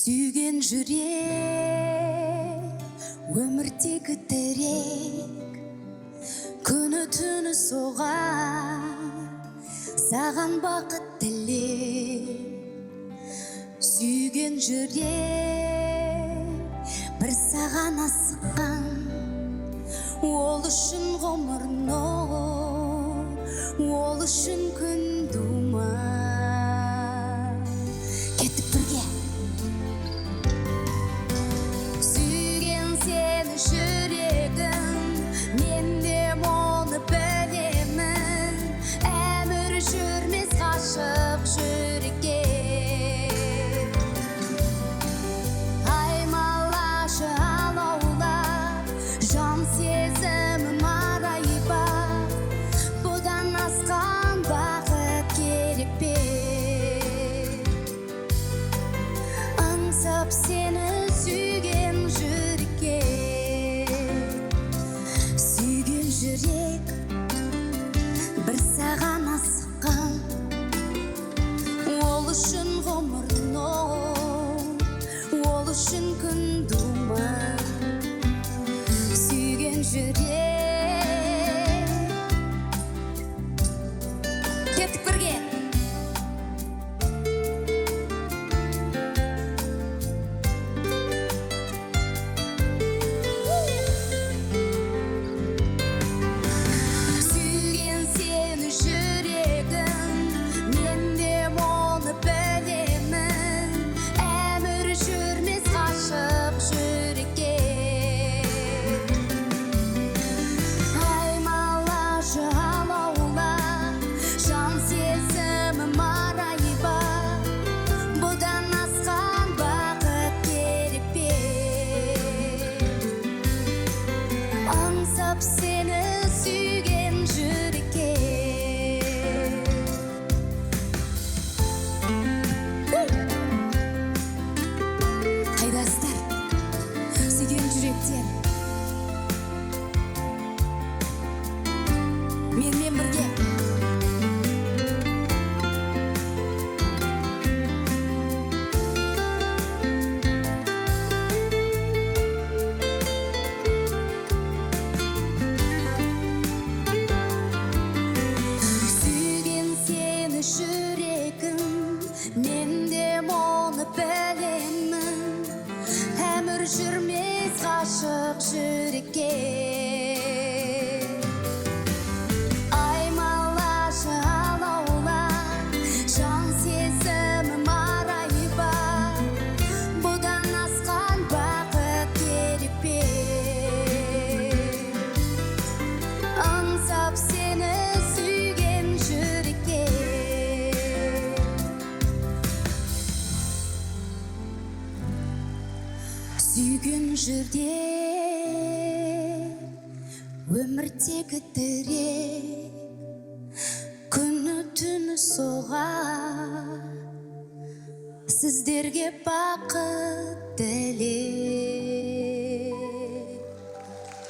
Сүйген жүрек өмірдегі тірек, күні түні соғар саған бақыт тілеп. Сүйген жүрек бір саған асыққан, ол үшін ғұмыр нұр, ол үшін күн думан. Кеттік бірге. Сүйген сені жүрегім, мен де оны білемін. Әмір жүрмес ғашық жүрекке. Аймалашы алаулап, жан сезімім арайба. Бұдан асқан бақыт керек пе? Аңсап сені сүйген жүрекке. Сүйген жүрек бір саған асыққан, ол үшін ғұмыр нұр, ол үшін күн думан. Сүйген жүрек. Кеттік бірге. Сүйген сені жүрегім, мен де оны білемін. Әмір жүрмес ғашық жүрекке. Аймалашы алаулап, жан сезімім арайба. Бұдан асқан бақыт керек пе? Аңсап сені сүйген жүрекке. Қайдасыздар, сүйген жүректер, менімен бірге. Сүйген сені жүрегім, мен де оны білемін. Әмір жүрмес ғашық жүрекке. Аймалашы алаулап, жан сезімім арайба. Бұдан асқан бақыт керек пе? Аңсап сені сүйген жүрекке. Сүйген жүрек өмірдегі тірек, күні түні соғар сіздерге бақыт тілеп.